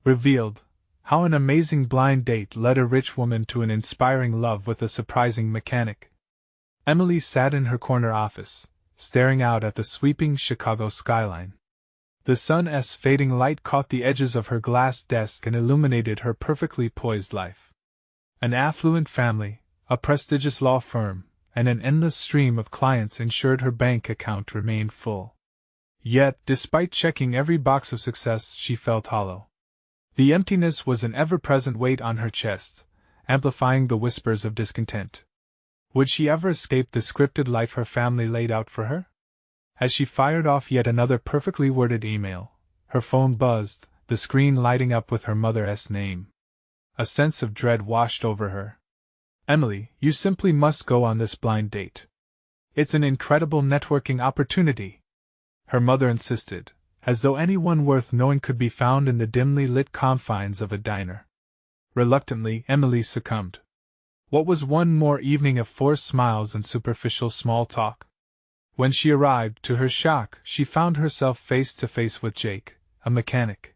revealed how an amazing blind date led a rich woman to an inspiring love with a surprising mechanic. Emily sat in her corner office, staring out at the sweeping Chicago skyline. The sun's fading light caught the edges of her glass desk and illuminated her perfectly poised life. An affluent family, a prestigious law firm, and an endless stream of clients ensured her bank account remained full. Yet, despite checking every box of success, she felt hollow. The emptiness was an ever-present weight on her chest, amplifying the whispers of discontent. Would she ever escape the scripted life her family laid out for her? As she fired off yet another perfectly worded email, her phone buzzed, the screen lighting up with her mother's name. A sense of dread washed over her. Emily, you simply must go on this blind date. It's an incredible networking opportunity. Her mother insisted, as though anyone worth knowing could be found in the dimly lit confines of a diner. Reluctantly, Emily succumbed. What was one more evening of forced smiles and superficial small talk? When she arrived, to her shock, she found herself face to face with Jake, a mechanic.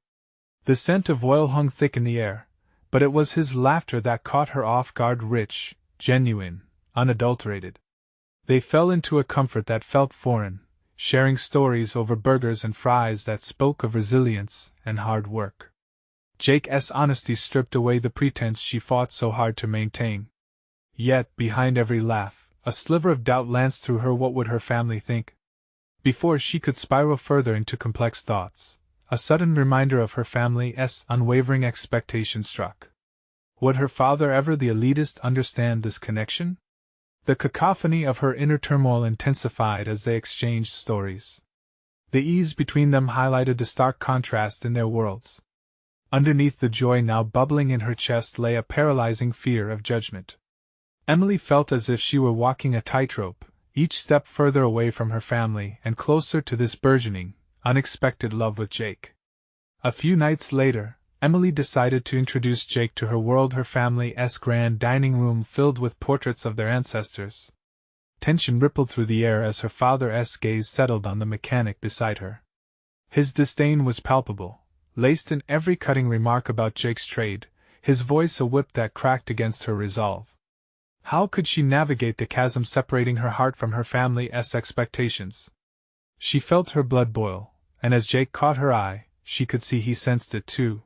The scent of oil hung thick in the air, but it was his laughter that caught her off guard, rich, genuine, unadulterated. They fell into a comfort that felt foreign, sharing stories over burgers and fries that spoke of resilience and hard work. Jake's honesty stripped away the pretense she fought so hard to maintain. Yet, behind every laugh, a sliver of doubt lanced through her. What would her family think? Before she could spiral further into complex thoughts, a sudden reminder of her family's unwavering expectation struck. Would her father, ever the elitist, understand this connection? The cacophony of her inner turmoil intensified as they exchanged stories. The ease between them highlighted the stark contrast in their worlds. Underneath the joy now bubbling in her chest lay a paralyzing fear of judgment. Emily felt as if she were walking a tightrope, each step further away from her family and closer to this burgeoning, unexpected love with Jake. A few nights later, Emily decided to introduce Jake to her world, her family's grand dining room filled with portraits of their ancestors. Tension rippled through the air as her father's gaze settled on the mechanic beside her. His disdain was palpable, laced in every cutting remark about Jake's trade, his voice a whip that cracked against her resolve. How could she navigate the chasm separating her heart from her family's expectations? She felt her blood boil, and as Jake caught her eye, she could see he sensed it too.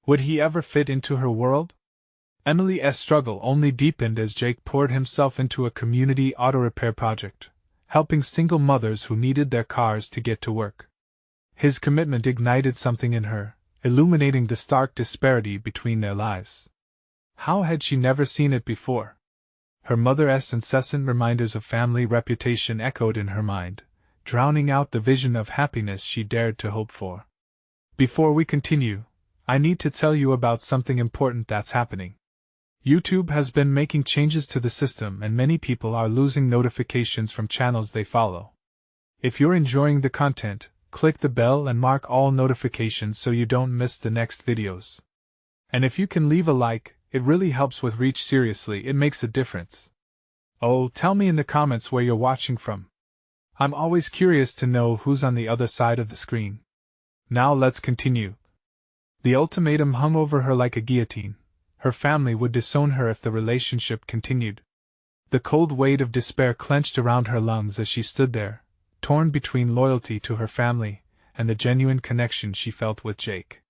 Would he ever fit into her world? Emily's struggle only deepened as Jake poured himself into a community auto repair project, helping single mothers who needed their cars to get to work. His commitment ignited something in her, illuminating the stark disparity between their lives. How had she never seen it before? Her mother's incessant reminders of family reputation echoed in her mind, drowning out the vision of happiness she dared to hope for. Before we continue, I need to tell you about something important that's happening. YouTube has been making changes to the system and many people are losing notifications from channels they follow. If you're enjoying the content, click the bell and mark all notifications so you don't miss the next videos. And if you can leave a like, it really helps with reach. Seriously, it makes a difference. Oh, tell me in the comments where you're watching from. I'm always curious to know who's on the other side of the screen. Now let's continue. The ultimatum hung over her like a guillotine. Her family would disown her if the relationship continued. The cold weight of despair clenched around her lungs as she stood there, torn between loyalty to her family and the genuine connection she felt with Jake.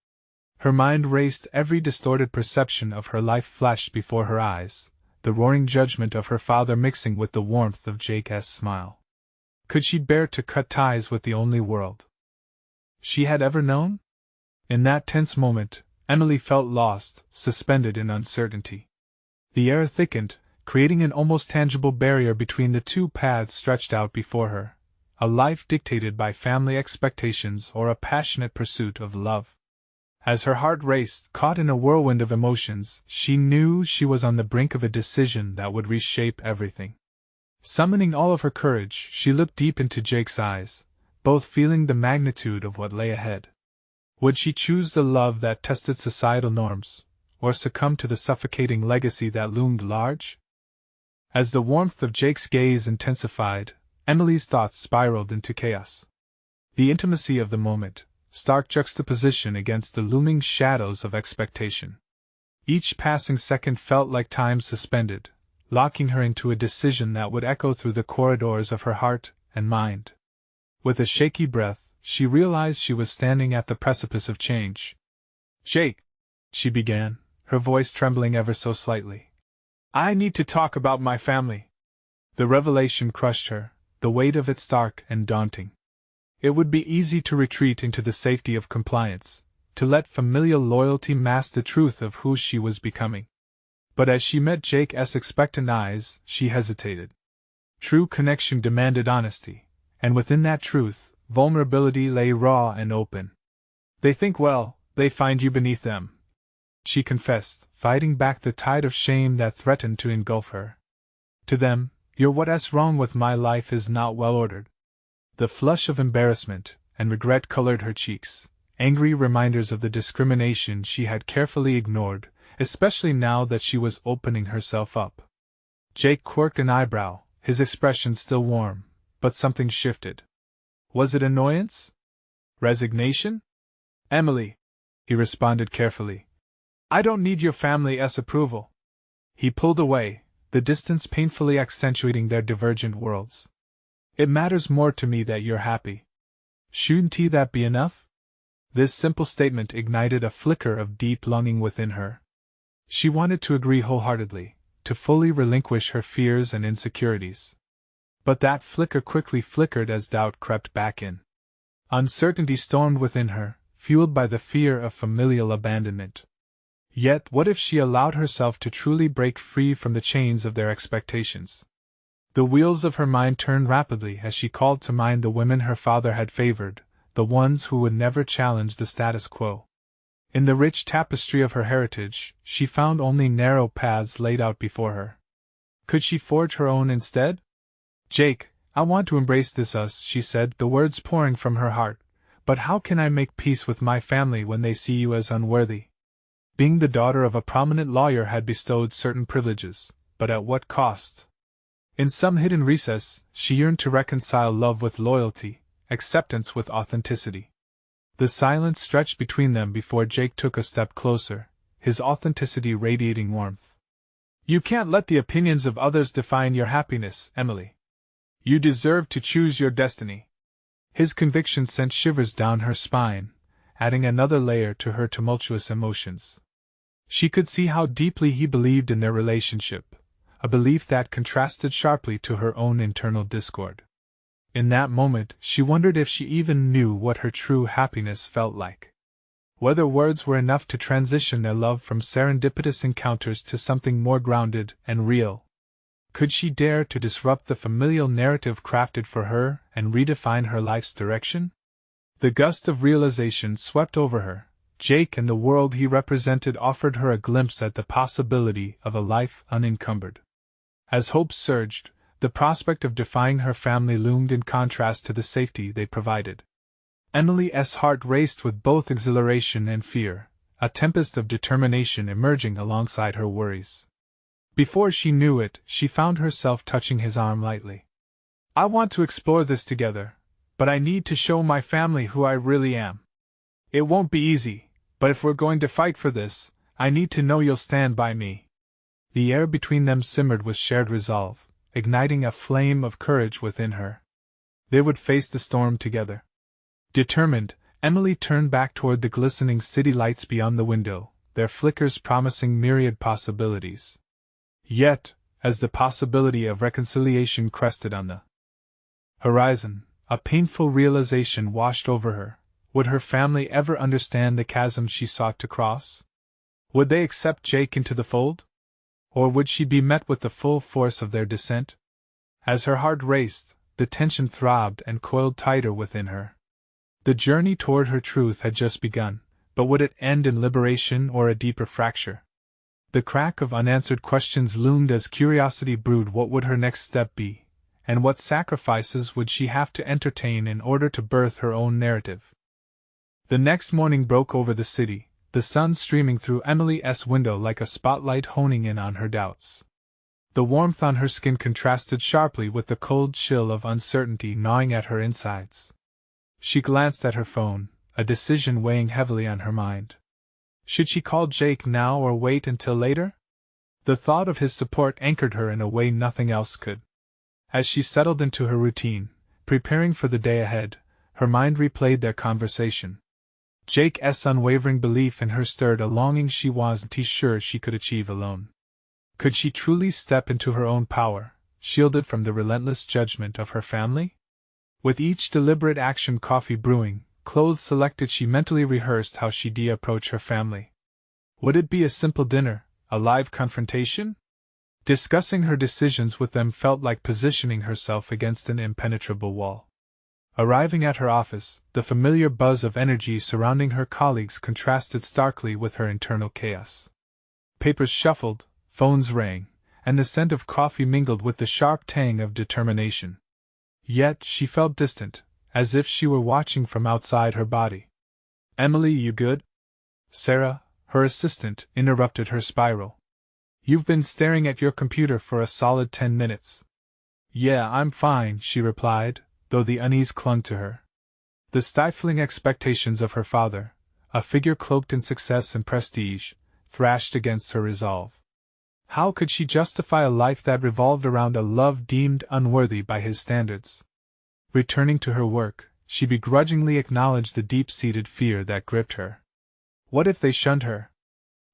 Her mind raced, every distorted perception of her life flashed before her eyes, the roaring judgment of her father mixing with the warmth of Jake's smile. Could she bear to cut ties with the only world she had ever known? In that tense moment, Emily felt lost, suspended in uncertainty. The air thickened, creating an almost tangible barrier between the two paths stretched out before her, a life dictated by family expectations or a passionate pursuit of love. As her heart raced, caught in a whirlwind of emotions, she knew she was on the brink of a decision that would reshape everything. Summoning all of her courage, she looked deep into Jake's eyes, both feeling the magnitude of what lay ahead. Would she choose the love that tested societal norms, or succumb to the suffocating legacy that loomed large? As the warmth of Jake's gaze intensified, Emily's thoughts spiraled into chaos. The intimacy of the moment, stark juxtaposition against the looming shadows of expectation. Each passing second felt like time suspended, locking her into a decision that would echo through the corridors of her heart and mind. With a shaky breath, she realized she was standing at the precipice of change. "Jake," she began, her voice trembling ever so slightly. "I need to talk about my family." The revelation crushed her, the weight of it stark and daunting. It would be easy to retreat into the safety of compliance, to let familial loyalty mask the truth of who she was becoming. But as she met Jake's expectant eyes, she hesitated. True connection demanded honesty, and within that truth, vulnerability lay raw and open. "They think well, they find you beneath them," she confessed, fighting back the tide of shame that threatened to engulf her. "To them, you're what's wrong with my life is not well ordered." The flush of embarrassment and regret colored her cheeks, angry reminders of the discrimination she had carefully ignored, especially now that she was opening herself up. Jake quirked an eyebrow, his expression still warm, but something shifted. Was it annoyance? Resignation? "Emily," he responded carefully, "I don't need your family's approval." He pulled away, the distance painfully accentuating their divergent worlds. "It matters more to me that you're happy. Shouldn't that be enough?" This simple statement ignited a flicker of deep longing within her. She wanted to agree wholeheartedly, to fully relinquish her fears and insecurities. But that flicker quickly flickered as doubt crept back in. Uncertainty stormed within her, fueled by the fear of familial abandonment. Yet what if she allowed herself to truly break free from the chains of their expectations? The wheels of her mind turned rapidly as she called to mind the women her father had favored, the ones who would never challenge the status quo. In the rich tapestry of her heritage, she found only narrow paths laid out before her. Could she forge her own instead? "Jake, I want to embrace this us," she said, the words pouring from her heart, "but how can I make peace with my family when they see you as unworthy?" Being the daughter of a prominent lawyer had bestowed certain privileges, but at what cost? In some hidden recess, she yearned to reconcile love with loyalty, acceptance with authenticity. The silence stretched between them before Jake took a step closer, his authenticity radiating warmth. "You can't let the opinions of others define your happiness, Emily. You deserve to choose your destiny." His conviction sent shivers down her spine, adding another layer to her tumultuous emotions. She could see how deeply he believed in their relationship, a belief that contrasted sharply to her own internal discord. In that moment, she wondered if she even knew what her true happiness felt like. Whether words were enough to transition their love from serendipitous encounters to something more grounded and real. Could she dare to disrupt the familial narrative crafted for her and redefine her life's direction? The gust of realization swept over her. Jake and the world he represented offered her a glimpse at the possibility of a life unencumbered. As hope surged, the prospect of defying her family loomed in contrast to the safety they provided. Emily's heart raced with both exhilaration and fear, a tempest of determination emerging alongside her worries. Before she knew it, she found herself touching his arm lightly. "I want to explore this together, but I need to show my family who I really am. It won't be easy, but if we're going to fight for this, I need to know you'll stand by me." The air between them simmered with shared resolve, igniting a flame of courage within her. They would face the storm together. Determined, Emily turned back toward the glistening city lights beyond the window, their flickers promising myriad possibilities. Yet, as the possibility of reconciliation crested on the horizon, a painful realization washed over her. Would her family ever understand the chasm she sought to cross? Would they accept Jake into the fold? Or would she be met with the full force of their dissent? As her heart raced, the tension throbbed and coiled tighter within her. The journey toward her truth had just begun, but would it end in liberation or a deeper fracture? The crack of unanswered questions loomed as curiosity brewed. What would her next step be, and what sacrifices would she have to entertain in order to birth her own narrative? The next morning broke over the city, the sun streaming through Emily's window like a spotlight honing in on her doubts. The warmth on her skin contrasted sharply with the cold chill of uncertainty gnawing at her insides. She glanced at her phone, a decision weighing heavily on her mind. Should she call Jake now or wait until later? The thought of his support anchored her in a way nothing else could. As she settled into her routine, preparing for the day ahead, her mind replayed their conversation. Jake's unwavering belief in her stirred a longing she wasn't sure she could achieve alone. Could she truly step into her own power, shielded from the relentless judgment of her family? With each deliberate action, coffee brewing, clothes selected, she mentally rehearsed how she'd approach her family. Would it be a simple dinner, a live confrontation? Discussing her decisions with them felt like positioning herself against an impenetrable wall. Arriving at her office, the familiar buzz of energy surrounding her colleagues contrasted starkly with her internal chaos. Papers shuffled, phones rang, and the scent of coffee mingled with the sharp tang of determination. Yet she felt distant, as if she were watching from outside her body. "Emily, you good?" Sarah, her assistant, interrupted her spiral. "You've been staring at your computer for a solid 10 minutes. "Yeah, I'm fine," she replied, though the unease clung to her. The stifling expectations of her father, a figure cloaked in success and prestige, thrashed against her resolve. How could she justify a life that revolved around a love deemed unworthy by his standards? Returning to her work, she begrudgingly acknowledged the deep-seated fear that gripped her. What if they shunned her?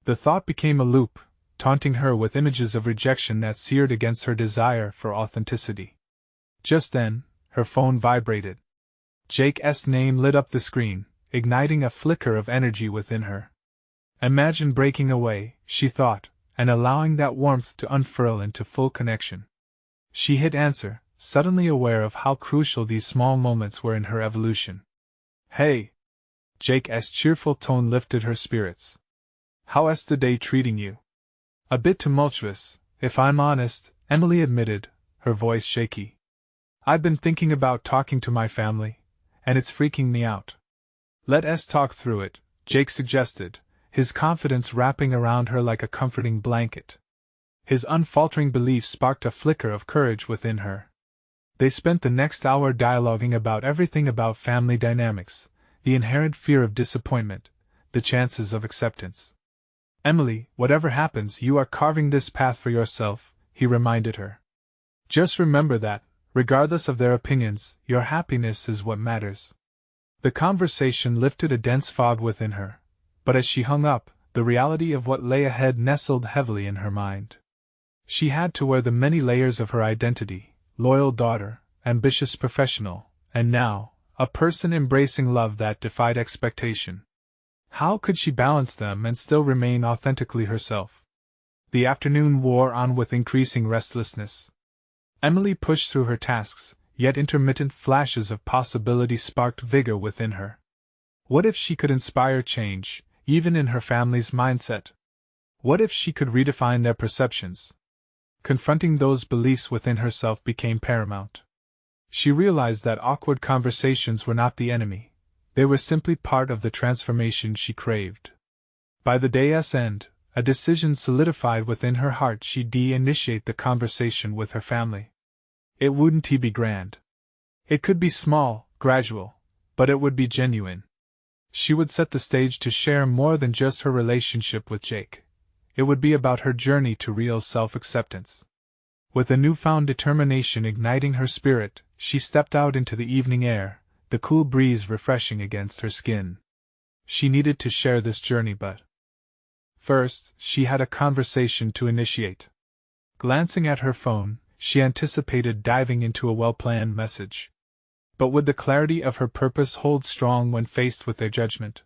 The thought became a loop, taunting her with images of rejection that seared against her desire for authenticity. Just then, her phone vibrated. Jake's name lit up the screen, igniting a flicker of energy within her. Imagine breaking away, she thought, and allowing that warmth to unfurl into full connection. She hit answer, suddenly aware of how crucial these small moments were in her evolution. "Hey!" Jake's cheerful tone lifted her spirits. "How's the day treating you?" "A bit tumultuous, if I'm honest," Emily admitted, her voice shaky. "I've been thinking about talking to my family, and it's freaking me out." "Let's talk through it," Jake suggested, his confidence wrapping around her like a comforting blanket. His unfaltering belief sparked a flicker of courage within her. They spent the next hour dialoguing about everything about family dynamics, the inherent fear of disappointment, the chances of acceptance. "Emily, whatever happens, you are carving this path for yourself," he reminded her. "Just remember that, regardless of their opinions, your happiness is what matters." The conversation lifted a dense fog within her, but as she hung up, the reality of what lay ahead nestled heavily in her mind. She had to wear the many layers of her identity: loyal daughter, ambitious professional, and now, a person embracing love that defied expectation. How could she balance them and still remain authentically herself? The afternoon wore on with increasing restlessness. Emily pushed through her tasks, yet intermittent flashes of possibility sparked vigor within her. What if she could inspire change, even in her family's mindset? What if she could redefine their perceptions? Confronting those beliefs within herself became paramount. She realized that awkward conversations were not the enemy. They were simply part of the transformation she craved. By the day's end, a decision solidified within her heart: she'd initiate the conversation with her family. It wouldn't be grand. It could be small, gradual, but it would be genuine. She would set the stage to share more than just her relationship with Jake. It would be about her journey to real self-acceptance. With a newfound determination igniting her spirit, she stepped out into the evening air, the cool breeze refreshing against her skin. She needed to share this journey, but first, she had a conversation to initiate. Glancing at her phone, she anticipated diving into a well-planned message. But would the clarity of her purpose hold strong when faced with their judgment?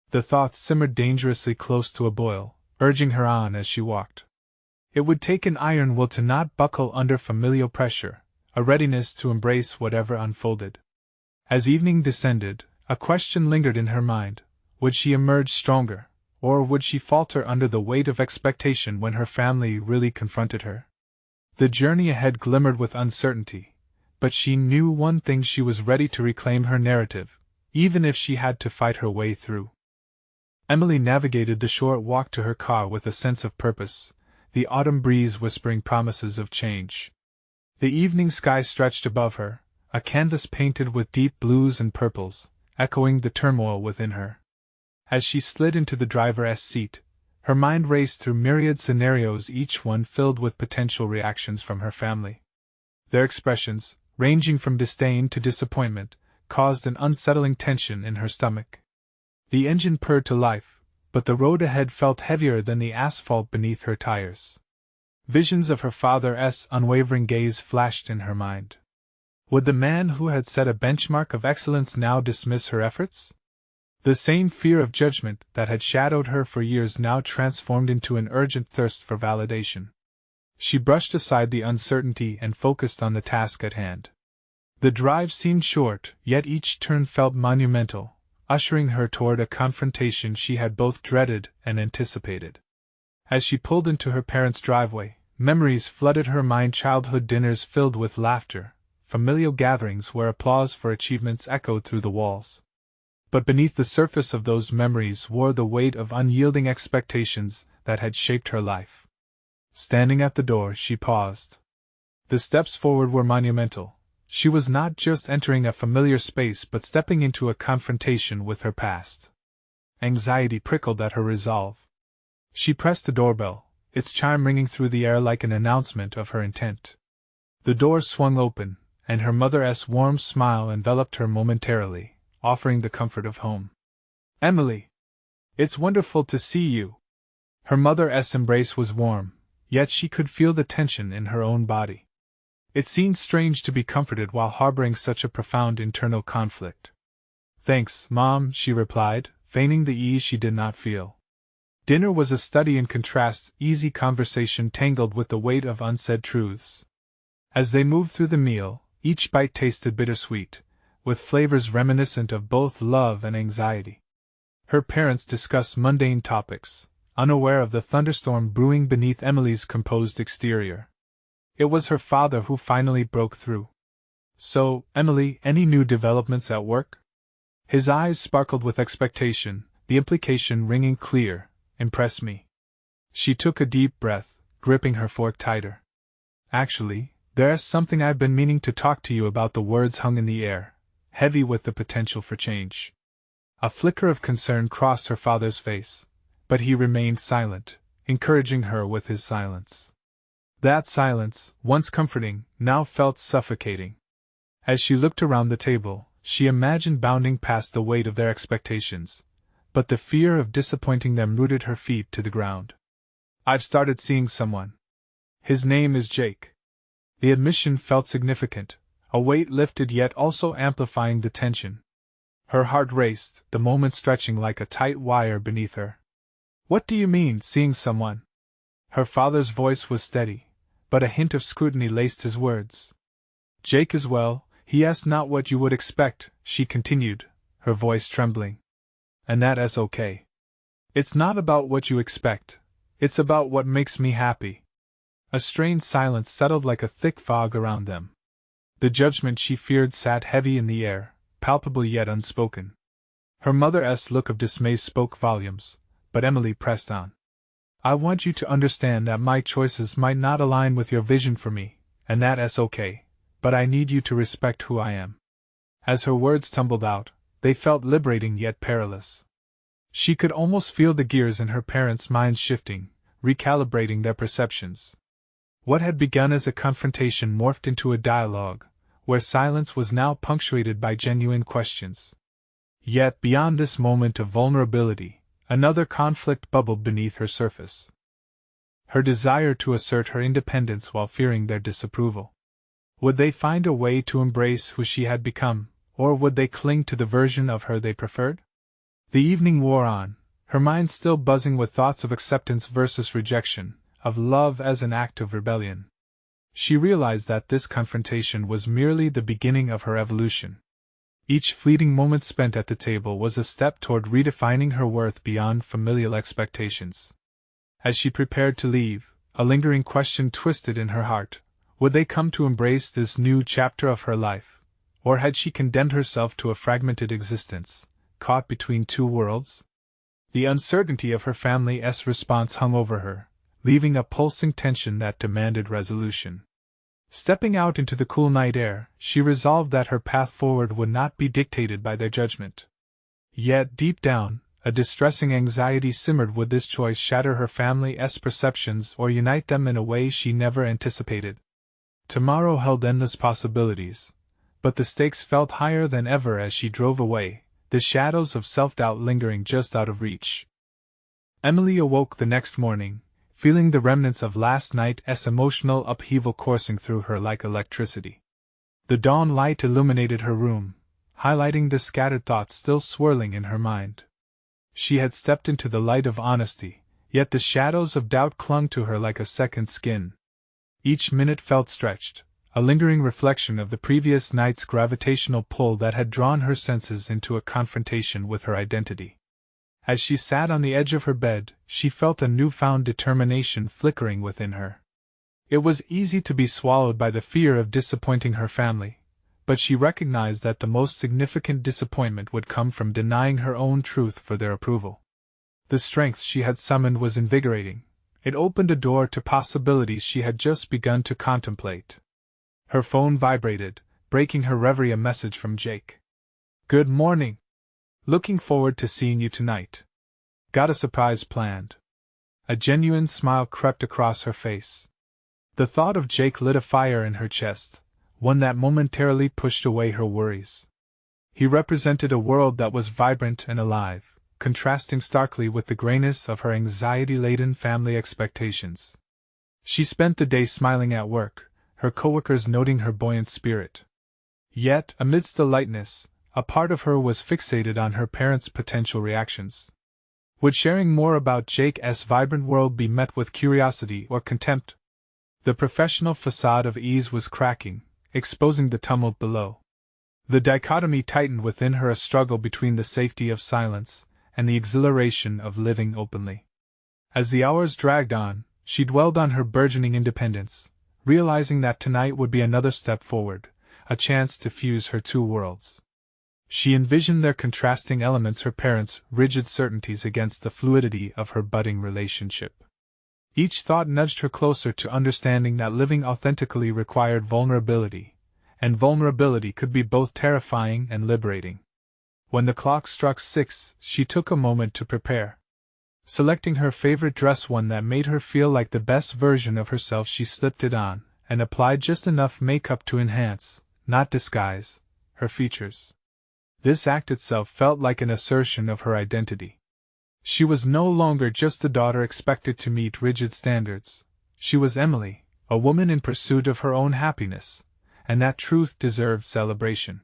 The thoughts simmered dangerously close to a boil, urging her on as she walked. It would take an iron will to not buckle under familial pressure, a readiness to embrace whatever unfolded. As evening descended, a question lingered in her mind: would she emerge stronger, or would she falter under the weight of expectation when her family really confronted her? The journey ahead glimmered with uncertainty, but she knew one thing: she was ready to reclaim her narrative, even if she had to fight her way through. Emily navigated the short walk to her car with a sense of purpose, the autumn breeze whispering promises of change. The evening sky stretched above her, a canvas painted with deep blues and purples, echoing the turmoil within her. As she slid into the driver's seat, her mind raced through myriad scenarios, each one filled with potential reactions from her family. Their expressions, ranging from disdain to disappointment, caused an unsettling tension in her stomach. The engine purred to life, but the road ahead felt heavier than the asphalt beneath her tires. Visions of her father's unwavering gaze flashed in her mind. Would the man who had set a benchmark of excellence now dismiss her efforts? The same fear of judgment that had shadowed her for years now transformed into an urgent thirst for validation. She brushed aside the uncertainty and focused on the task at hand. The drive seemed short, yet each turn felt monumental, ushering her toward a confrontation she had both dreaded and anticipated. As she pulled into her parents' driveway, memories flooded her mind: childhood dinners filled with laughter, familial gatherings where applause for achievements echoed through the walls. But beneath the surface of those memories wore the weight of unyielding expectations that had shaped her life. Standing at the door, she paused. The steps forward were monumental. She was not just entering a familiar space but stepping into a confrontation with her past. Anxiety prickled at her resolve. She pressed the doorbell, its chime ringing through the air like an announcement of her intent. The door swung open, and her mother's warm smile enveloped her momentarily, offering the comfort of home. "Emily! It's wonderful to see you!" Her mother's embrace was warm, yet she could feel the tension in her own body. It seemed strange to be comforted while harboring such a profound internal conflict. "Thanks, Mom," she replied, feigning the ease she did not feel. Dinner was a study in contrasts, easy conversation tangled with the weight of unsaid truths. As they moved through the meal, each bite tasted bittersweet, with flavors reminiscent of both love and anxiety. Her parents discussed mundane topics, unaware of the thunderstorm brewing beneath Emily's composed exterior. It was her father who finally broke through. "So, Emily, any new developments at work?" His eyes sparkled with expectation, the implication ringing clear: "Impress me." She took a deep breath, gripping her fork tighter. "Actually, there's something I've been meaning to talk to you about." The words hung in the air, heavy with the potential for change. A flicker of concern crossed her father's face, but he remained silent, encouraging her with his silence. That silence, once comforting, now felt suffocating. As she looked around the table, she imagined bounding past the weight of their expectations, but the fear of disappointing them rooted her feet to the ground. "I've started seeing someone. His name is Jake." The admission felt significant, a weight lifted yet also amplifying the tension. Her heart raced, the moment stretching like a tight wire beneath her. "What do you mean, seeing someone?" Her father's voice was steady, but a hint of scrutiny laced his words. "Jake is well, he asked not what you would expect," she continued, her voice trembling. "And that's okay. It's not about what you expect, it's about what makes me happy." A strained silence settled like a thick fog around them. The judgment she feared sat heavy in the air, palpable yet unspoken. Her mother's look of dismay spoke volumes, but Emily pressed on. "I want you to understand that my choices might not align with your vision for me, and that's okay, but I need you to respect who I am." As her words tumbled out, they felt liberating yet perilous. She could almost feel the gears in her parents' minds shifting, recalibrating their perceptions. What had begun as a confrontation morphed into a dialogue, where silence was now punctuated by genuine questions. Yet beyond this moment of vulnerability, another conflict bubbled beneath her surface. Her desire to assert her independence while fearing their disapproval. Would they find a way to embrace who she had become, or would they cling to the version of her they preferred? The evening wore on, her mind still buzzing with thoughts of acceptance versus rejection, of love as an act of rebellion. She realized that this confrontation was merely the beginning of her evolution. Each fleeting moment spent at the table was a step toward redefining her worth beyond familial expectations. As she prepared to leave, a lingering question twisted in her heart: would they come to embrace this new chapter of her life, or had she condemned herself to a fragmented existence, caught between two worlds? The uncertainty of her family's response hung over her, leaving a pulsing tension that demanded resolution. Stepping out into the cool night air, she resolved that her path forward would not be dictated by their judgment. Yet, deep down, a distressing anxiety simmered. Would this choice shatter her family's perceptions or unite them in a way she never anticipated? Tomorrow held endless possibilities, but the stakes felt higher than ever as she drove away, the shadows of self-doubt lingering just out of reach. Emily awoke the next morning, feeling the remnants of last night's emotional upheaval coursing through her like electricity. The dawn light illuminated her room, highlighting the scattered thoughts still swirling in her mind. She had stepped into the light of honesty, yet the shadows of doubt clung to her like a second skin. Each minute felt stretched, a lingering reflection of the previous night's gravitational pull that had drawn her senses into a confrontation with her identity. As she sat on the edge of her bed, she felt a newfound determination flickering within her. It was easy to be swallowed by the fear of disappointing her family, but she recognized that the most significant disappointment would come from denying her own truth for their approval. The strength she had summoned was invigorating. It opened a door to possibilities she had just begun to contemplate. Her phone vibrated, breaking her reverie. A message from Jake. "Good morning. Looking forward to seeing you tonight. Got a surprise planned." A genuine smile crept across her face. The thought of Jake lit a fire in her chest, one that momentarily pushed away her worries. He represented a world that was vibrant and alive, contrasting starkly with the grayness of her anxiety-laden family expectations. She spent the day smiling at work, her coworkers noting her buoyant spirit. Yet, amidst the lightness, a part of her was fixated on her parents' potential reactions. Would sharing more about Jake's vibrant world be met with curiosity or contempt? The professional facade of ease was cracking, exposing the tumult below. The dichotomy tightened within her, a struggle between the safety of silence and the exhilaration of living openly. As the hours dragged on, she dwelled on her burgeoning independence, realizing that tonight would be another step forward, a chance to fuse her two worlds. She envisioned their contrasting elements, her parents' rigid certainties against the fluidity of her budding relationship. Each thought nudged her closer to understanding that living authentically required vulnerability, and vulnerability could be both terrifying and liberating. When the clock struck 6, she took a moment to prepare. Selecting her favorite dress, one that made her feel like the best version of herself, she slipped it on, and applied just enough makeup to enhance, not disguise, her features. This act itself felt like an assertion of her identity. She was no longer just the daughter expected to meet rigid standards. She was Emily, a woman in pursuit of her own happiness, and that truth deserved celebration.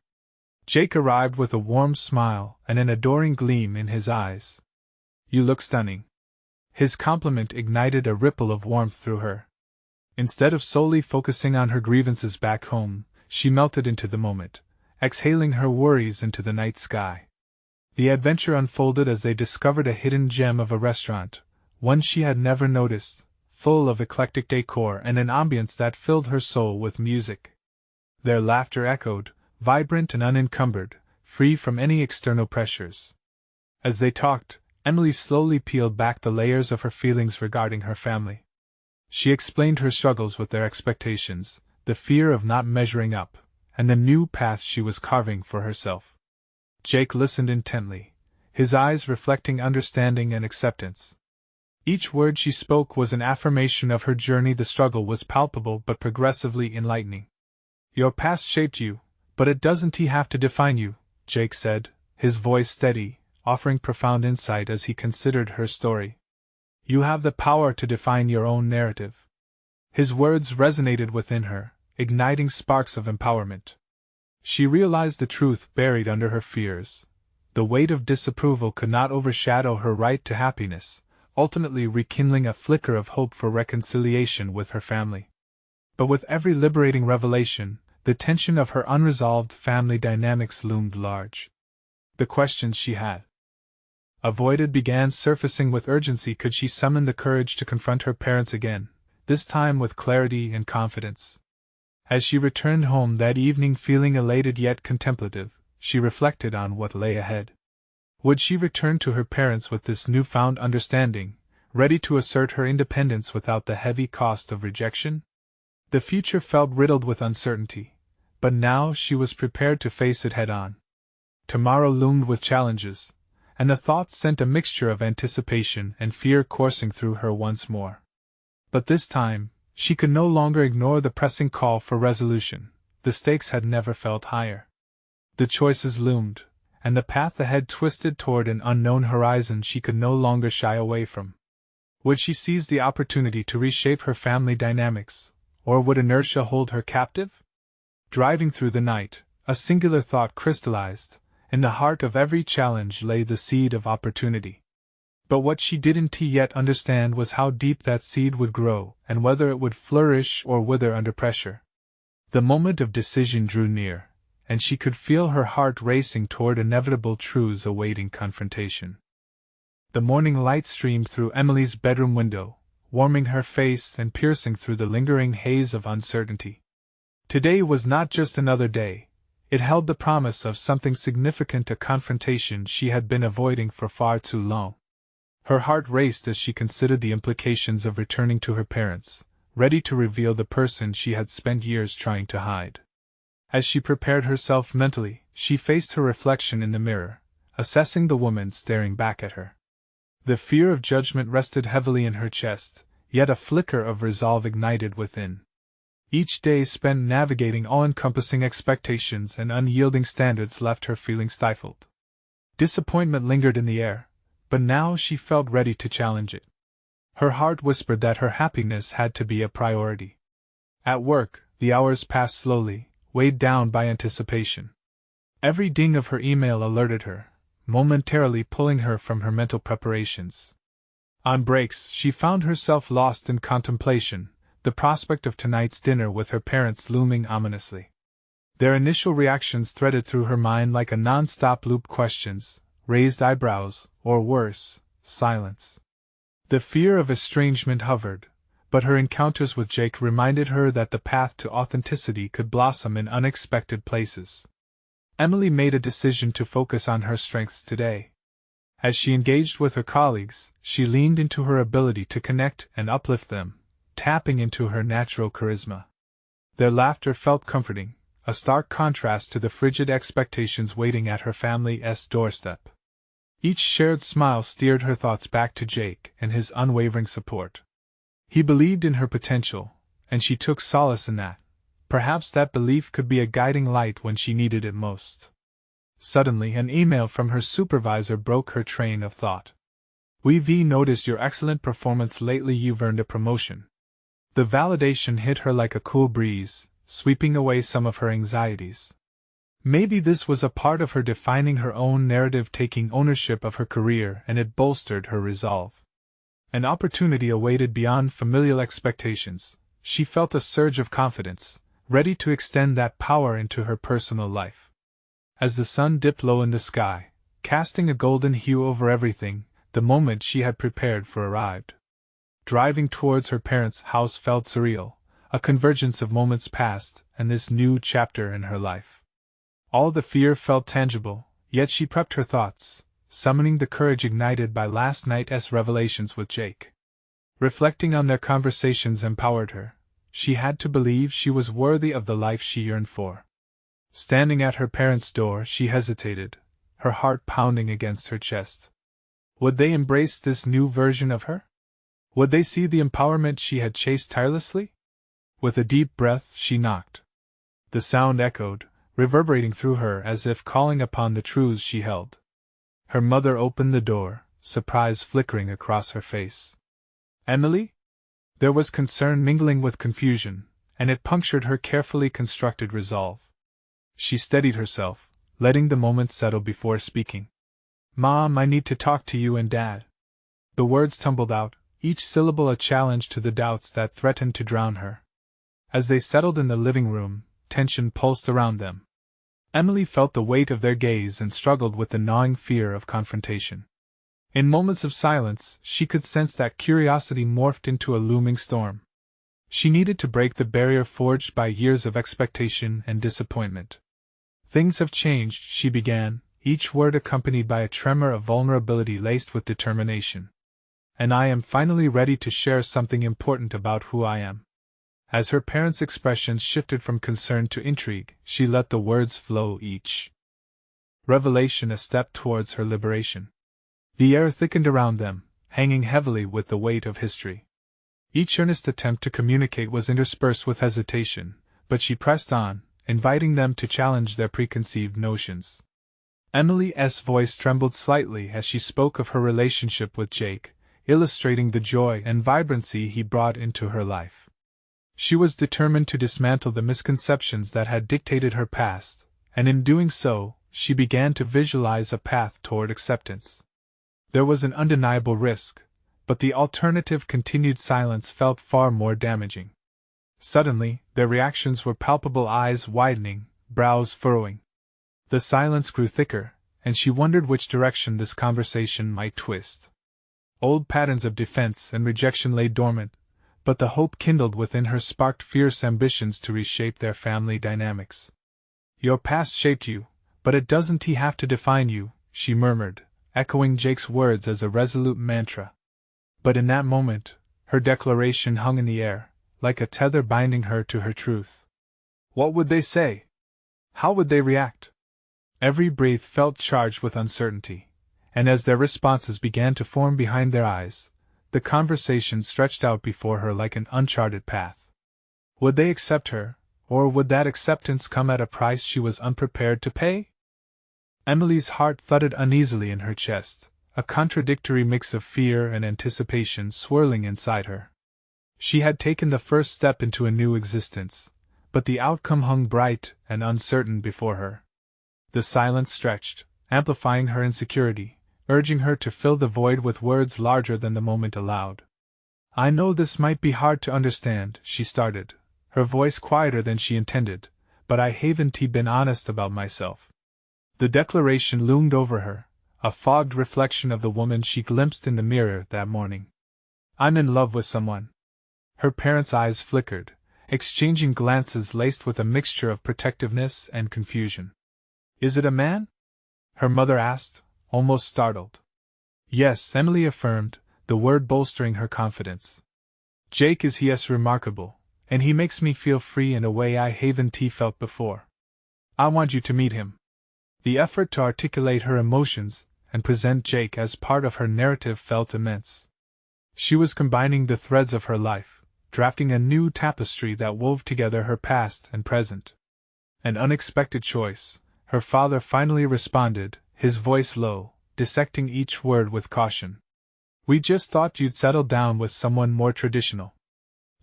Jake arrived with a warm smile and an adoring gleam in his eyes. "You look stunning." His compliment ignited a ripple of warmth through her. Instead of solely focusing on her grievances back home, she melted into the moment, exhaling her worries into the night sky. The adventure unfolded as they discovered a hidden gem of a restaurant, one she had never noticed, full of eclectic decor and an ambience that filled her soul with music. Their laughter echoed, vibrant and unencumbered, free from any external pressures. As they talked, Emily slowly peeled back the layers of her feelings regarding her family. She explained her struggles with their expectations, the fear of not measuring up, and the new path she was carving for herself. Jake listened intently, his eyes reflecting understanding and acceptance. Each word she spoke was an affirmation of her journey. The struggle was palpable but progressively enlightening. "Your past shaped you, but it doesn't have to define you," Jake said, his voice steady, offering profound insight as he considered her story. "You have the power to define your own narrative." His words resonated within her, igniting sparks of empowerment. She realized the truth buried under her fears. The weight of disapproval could not overshadow her right to happiness, ultimately rekindling a flicker of hope for reconciliation with her family. But with every liberating revelation, the tension of her unresolved family dynamics loomed large. The questions she had avoided began surfacing with urgency. Could she summon the courage to confront her parents again, this time with clarity and confidence? As she returned home that evening feeling elated yet contemplative, she reflected on what lay ahead. Would she return to her parents with this newfound understanding, ready to assert her independence without the heavy cost of rejection? The future felt riddled with uncertainty, but now she was prepared to face it head-on. Tomorrow loomed with challenges, and the thought sent a mixture of anticipation and fear coursing through her once more. But this time, she could no longer ignore the pressing call for resolution. The stakes had never felt higher. The choices loomed, and the path ahead twisted toward an unknown horizon she could no longer shy away from. Would she seize the opportunity to reshape her family dynamics, or would inertia hold her captive? Driving through the night, a singular thought crystallized. In the heart of every challenge lay the seed of opportunity. But what she didn't yet understand was how deep that seed would grow, and whether it would flourish or wither under pressure. The moment of decision drew near, and she could feel her heart racing toward inevitable truths awaiting confrontation. The morning light streamed through Emily's bedroom window, warming her face and piercing through the lingering haze of uncertainty. Today was not just another day. It held the promise of something significant, a confrontation she had been avoiding for far too long. Her heart raced as she considered the implications of returning to her parents, ready to reveal the person she had spent years trying to hide. As she prepared herself mentally, she faced her reflection in the mirror, assessing the woman staring back at her. The fear of judgment rested heavily in her chest, yet a flicker of resolve ignited within. Each day spent navigating all-encompassing expectations and unyielding standards left her feeling stifled. Disappointment lingered in the air, but now she felt ready to challenge it. Her heart whispered that her happiness had to be a priority. At work, the hours passed slowly, weighed down by anticipation. Every ding of her email alerted her, momentarily pulling her from her mental preparations. On breaks, she found herself lost in contemplation, the prospect of tonight's dinner with her parents looming ominously. Their initial reactions threaded through her mind like a non-stop loop: questions, raised eyebrows, or worse, silence. The fear of estrangement hovered, but her encounters with Jake reminded her that the path to authenticity could blossom in unexpected places. Emily made a decision to focus on her strengths today. As she engaged with her colleagues, she leaned into her ability to connect and uplift them, tapping into her natural charisma. Their laughter felt comforting, a stark contrast to the frigid expectations waiting at her family's doorstep. Each shared smile steered her thoughts back to Jake and his unwavering support. He believed in her potential, and she took solace in that. Perhaps that belief could be a guiding light when she needed it most. Suddenly, an email from her supervisor broke her train of thought. "We've noticed your excellent performance lately. You've earned a promotion." The validation hit her like a cool breeze, sweeping away some of her anxieties. Maybe this was a part of her defining her own narrative, taking ownership of her career, and it bolstered her resolve. An opportunity awaited beyond familial expectations. She felt a surge of confidence, ready to extend that power into her personal life. As the sun dipped low in the sky, casting a golden hue over everything, the moment she had prepared for arrived. Driving towards her parents' house felt surreal, a convergence of moments past and this new chapter in her life. All the fear felt tangible, yet she prepped her thoughts, summoning the courage ignited by last night's revelations with Jake. Reflecting on their conversations empowered her. She had to believe she was worthy of the life she yearned for. Standing at her parents' door, she hesitated, her heart pounding against her chest. Would they embrace this new version of her? Would they see the empowerment she had chased tirelessly? With a deep breath, she knocked. The sound echoed, reverberating through her as if calling upon the truths she held. Her mother opened the door, surprise flickering across her face. "Emily?" There was concern mingling with confusion, and it punctured her carefully constructed resolve. She steadied herself, letting the moment settle before speaking. "Mom, I need to talk to you and Dad." The words tumbled out, each syllable a challenge to the doubts that threatened to drown her. As they settled in the living room, tension pulsed around them. Emily felt the weight of their gaze and struggled with the gnawing fear of confrontation. In moments of silence, she could sense that curiosity morphed into a looming storm. She needed to break the barrier forged by years of expectation and disappointment. "Things have changed," she began, each word accompanied by a tremor of vulnerability laced with determination. "And I am finally ready to share something important about who I am." As her parents' expressions shifted from concern to intrigue, she let the words flow, each revelation a step towards her liberation. The air thickened around them, hanging heavily with the weight of history. Each earnest attempt to communicate was interspersed with hesitation, but she pressed on, inviting them to challenge their preconceived notions. Emily's voice trembled slightly as she spoke of her relationship with Jake, illustrating the joy and vibrancy he brought into her life. She was determined to dismantle the misconceptions that had dictated her past, and in doing so, she began to visualize a path toward acceptance. There was an undeniable risk, but the alternative continued silence felt far more damaging. Suddenly, their reactions were palpable, eyes widening, brows furrowing. The silence grew thicker, and she wondered which direction this conversation might twist. Old patterns of defense and rejection lay dormant, but the hope kindled within her sparked fierce ambitions to reshape their family dynamics. "Your past shaped you, but it doesn't have to define you," she murmured, echoing Jake's words as a resolute mantra. But in that moment, her declaration hung in the air, like a tether binding her to her truth. What would they say? How would they react? Every breath felt charged with uncertainty, and as their responses began to form behind their eyes, the conversation stretched out before her like an uncharted path. Would they accept her, or would that acceptance come at a price she was unprepared to pay? Emily's heart thudded uneasily in her chest, a contradictory mix of fear and anticipation swirling inside her. She had taken the first step into a new existence, but the outcome hung bright and uncertain before her. The silence stretched, amplifying her insecurity, urging her to fill the void with words larger than the moment allowed. "I know this might be hard to understand," she started, her voice quieter than she intended, "but I haven't been honest about myself." The declaration loomed over her, a fogged reflection of the woman she glimpsed in the mirror that morning. "I'm in love with someone." Her parents' eyes flickered, exchanging glances laced with a mixture of protectiveness and confusion. "Is it a man?" her mother asked, almost startled. "Yes," Emily affirmed, the word bolstering her confidence. "Jake is remarkable, and he makes me feel free in a way I haven't felt before. I want you to meet him." The effort to articulate her emotions and present Jake as part of her narrative felt immense. She was combining the threads of her life, drafting a new tapestry that wove together her past and present. An unexpected choice, her father finally responded, his voice low, dissecting each word with caution. "We just thought you'd settle down with someone more traditional."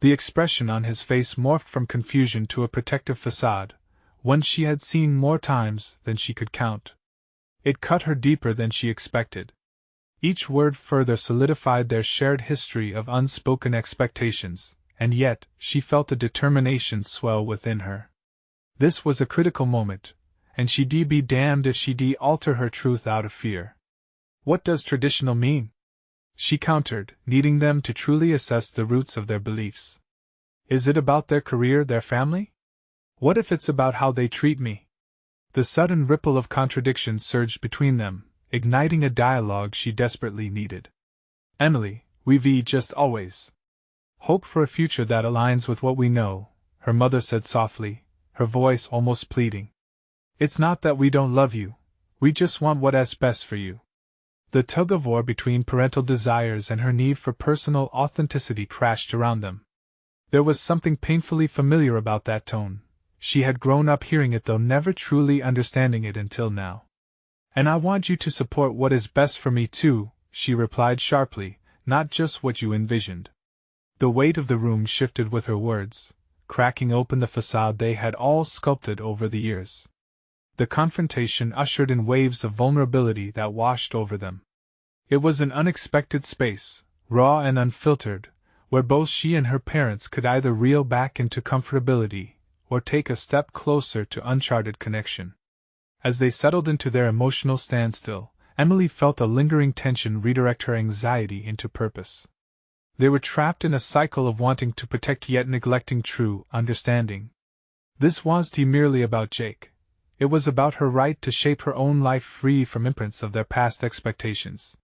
The expression on his face morphed from confusion to a protective facade, one she had seen more times than she could count. It cut her deeper than she expected. Each word further solidified their shared history of unspoken expectations, and yet she felt a determination swell within her. This was a critical moment, and she'd be damned if she'd alter her truth out of fear. "What does traditional mean?" she countered, needing them to truly assess the roots of their beliefs. "Is it about their career, their family? What if it's about how they treat me?" The sudden ripple of contradiction surged between them, igniting a dialogue she desperately needed. "Emily, we've just always hoped for a future that aligns with what we know," her mother said softly, her voice almost pleading. "It's not that we don't love you, we just want what's best for you." The tug-of-war between parental desires and her need for personal authenticity crashed around them. There was something painfully familiar about that tone. She had grown up hearing it though never truly understanding it until now. "And I want you to support what is best for me too," she replied sharply, "not just what you envisioned." The weight of the room shifted with her words, cracking open the facade they had all sculpted over the years. The confrontation ushered in waves of vulnerability that washed over them. It was an unexpected space, raw and unfiltered, where both she and her parents could either reel back into comfortability or take a step closer to uncharted connection. As they settled into their emotional standstill, Emily felt a lingering tension redirect her anxiety into purpose. They were trapped in a cycle of wanting to protect yet neglecting true understanding. This wasn't merely about Jake. It was about her right to shape her own life free from imprints of their past expectations.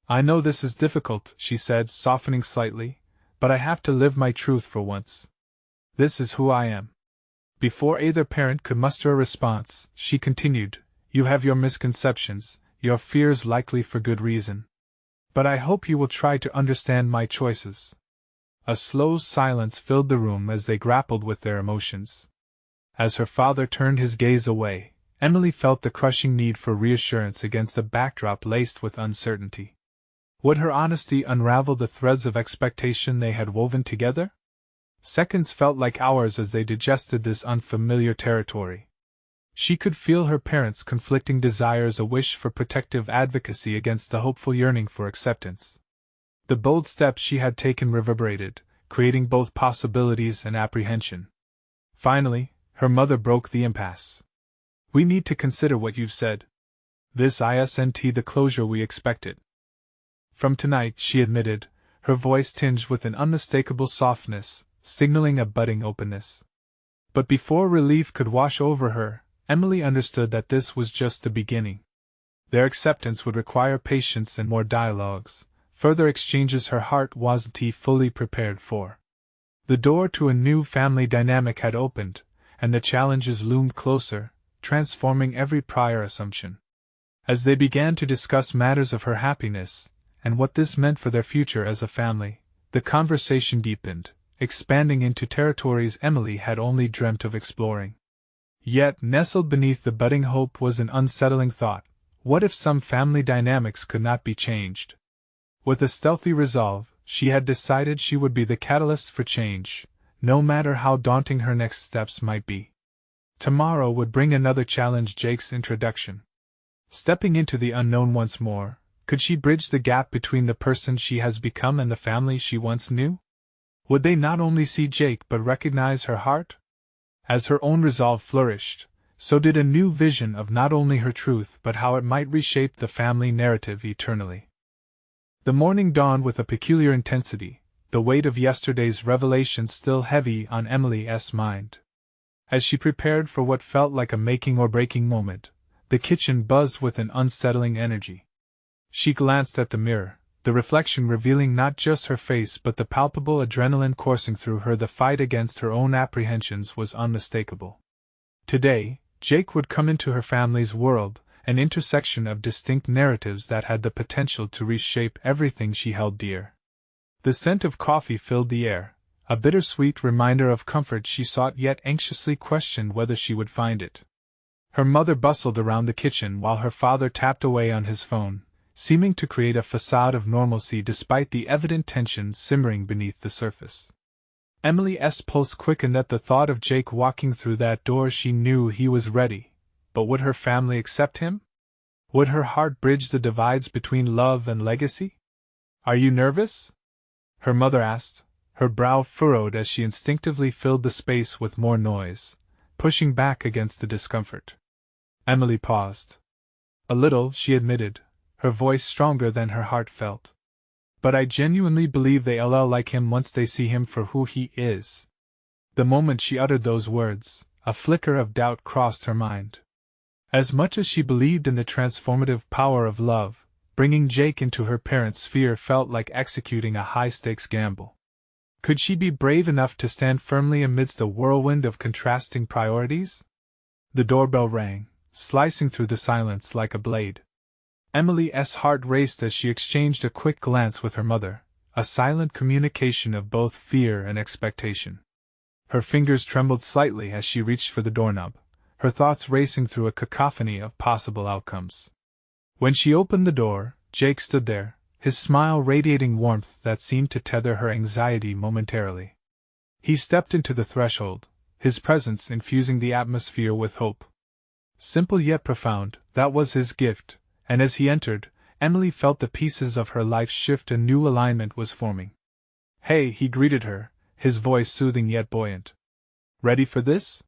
"I know this is difficult," she said, softening slightly, "but I have to live my truth for once." This is who I am. Before either parent could muster a response, she continued, You have your misconceptions, your fears likely for good reason. But I hope you will try to understand my choices. A slow silence filled the room as they grappled with their emotions. As her father turned his gaze away, Emily felt the crushing need for reassurance against a backdrop laced with uncertainty. Would her honesty unravel the threads of expectation they had woven together? Seconds felt like hours as they digested this unfamiliar territory. She could feel her parents' conflicting desires, a wish for protective advocacy against the hopeful yearning for acceptance. The bold steps she had taken reverberated, creating both possibilities and apprehension. Finally, her mother broke the impasse. We need to consider what you've said. This isn't the closure we expected. From tonight, she admitted, her voice tinged with an unmistakable softness, signaling a budding openness. But before relief could wash over her, Emily understood that this was just the beginning. Their acceptance would require patience and more dialogues, further exchanges her heart wasn't fully prepared for. The door to a new family dynamic had opened, and the challenges loomed closer, transforming every prior assumption. As they began to discuss matters of her happiness, and what this meant for their future as a family, the conversation deepened, expanding into territories Emily had only dreamt of exploring. Yet, nestled beneath the budding hope was an unsettling thought: what if some family dynamics could not be changed? With a stealthy resolve, she had decided she would be the catalyst for change, no matter how daunting her next steps might be. Tomorrow would bring another challenge: Jake's introduction. Stepping into the unknown once more, could she bridge the gap between the person she has become and the family she once knew? Would they not only see Jake but recognize her heart? As her own resolve flourished, so did a new vision of not only her truth but how it might reshape the family narrative eternally. The morning dawned with a peculiar intensity, the weight of yesterday's revelations still heavy on Emily's mind. As she prepared for what felt like a making or breaking moment, the kitchen buzzed with an unsettling energy. She glanced at the mirror, the reflection revealing not just her face but the palpable adrenaline coursing through her. The fight against her own apprehensions was unmistakable. Today, Jake would come into her family's world, an intersection of distinct narratives that had the potential to reshape everything she held dear. The scent of coffee filled the air, a bittersweet reminder of comfort she sought yet anxiously questioned whether she would find it. Her mother bustled around the kitchen while her father tapped away on his phone, seeming to create a facade of normalcy despite the evident tension simmering beneath the surface. Emily's pulse quickened at the thought of Jake walking through that door. She knew he was ready, but would her family accept him? Would her heart bridge the divides between love and legacy? Are you nervous? Her mother asked, her brow furrowed as she instinctively filled the space with more noise, pushing back against the discomfort. Emily paused. A little, she admitted, her voice stronger than her heart felt. But I genuinely believe they'll like him once they see him for who he is. The moment she uttered those words, a flicker of doubt crossed her mind. As much as she believed in the transformative power of love, bringing Jake into her parents' sphere felt like executing a high-stakes gamble. Could she be brave enough to stand firmly amidst the whirlwind of contrasting priorities? The doorbell rang, slicing through the silence like a blade. Emily's heart raced as she exchanged a quick glance with her mother, a silent communication of both fear and expectation. Her fingers trembled slightly as she reached for the doorknob, her thoughts racing through a cacophony of possible outcomes. When she opened the door, Jake stood there, his smile radiating warmth that seemed to tether her anxiety momentarily. He stepped into the threshold, his presence infusing the atmosphere with hope. Simple yet profound, that was his gift. And as he entered, Emily felt the pieces of her life shift. A new alignment was forming. Hey, he greeted her, his voice soothing yet buoyant. Ready for this?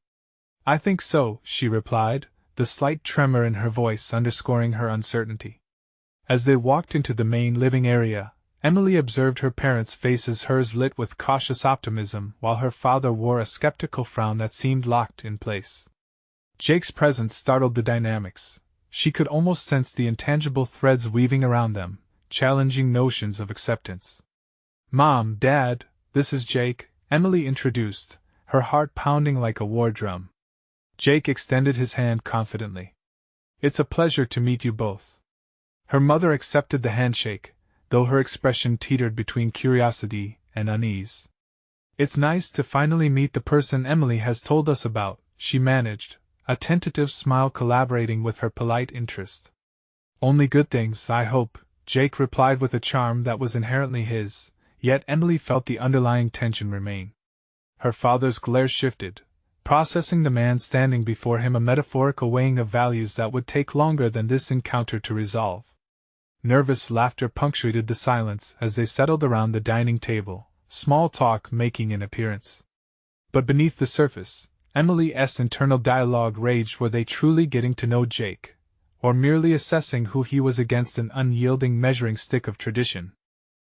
I think so, she replied, the slight tremor in her voice underscoring her uncertainty. As they walked into the main living area, Emily observed her parents' faces, hers lit with cautious optimism, while her father wore a skeptical frown that seemed locked in place. Jake's presence startled the dynamics. She could almost sense the intangible threads weaving around them, challenging notions of acceptance. Mom, Dad, this is Jake, Emily introduced, her heart pounding like a war drum. Jake extended his hand confidently. "It's a pleasure to meet you both." Her mother accepted the handshake, though her expression teetered between curiosity and unease. "It's nice to finally meet the person Emily has told us about," she managed, a tentative smile collaborating with her polite interest. "Only good things, I hope," Jake replied with a charm that was inherently his, yet Emily felt the underlying tension remain. Her father's glare shifted, processing the man standing before him, a metaphorical weighing of values that would take longer than this encounter to resolve. Nervous laughter punctuated the silence as they settled around the dining table, small talk making an appearance. But beneath the surface, Emily's internal dialogue raged. Were they truly getting to know Jake, or merely assessing who he was against an unyielding measuring stick of tradition?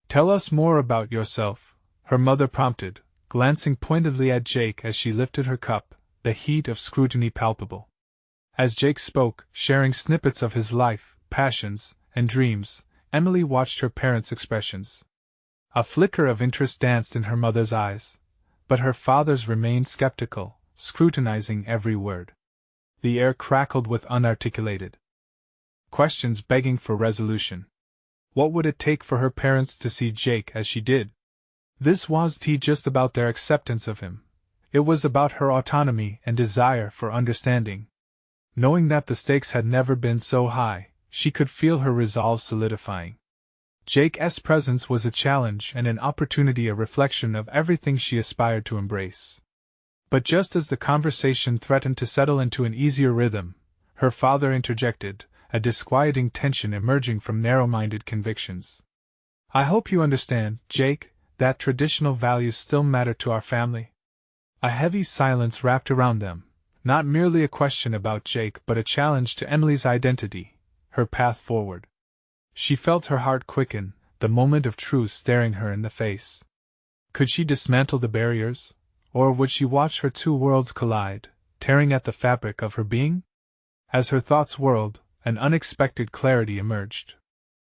"Tell us more about yourself," her mother prompted, glancing pointedly at Jake as she lifted her cup, the heat of scrutiny palpable. As Jake spoke, sharing snippets of his life, passions, and dreams, Emily watched her parents' expressions. A flicker of interest danced in her mother's eyes, but her father's remained skeptical, scrutinizing every word. The air crackled with unarticulated questions begging for resolution. What would it take for her parents to see Jake as she did? This wasn't just about their acceptance of him. It was about her autonomy and desire for understanding. Knowing that the stakes had never been so high, she could feel her resolve solidifying. Jake's presence was a challenge and an opportunity, a reflection of everything she aspired to embrace. But just as the conversation threatened to settle into an easier rhythm, her father interjected, a disquieting tension emerging from narrow-minded convictions. "I hope you understand, Jake, that traditional values still matter to our family." A heavy silence wrapped around them, not merely a question about Jake but a challenge to Emily's identity, her path forward. She felt her heart quicken, the moment of truth staring her in the face. Could she dismantle the barriers, or would she watch her two worlds collide, tearing at the fabric of her being? As her thoughts whirled, an unexpected clarity emerged.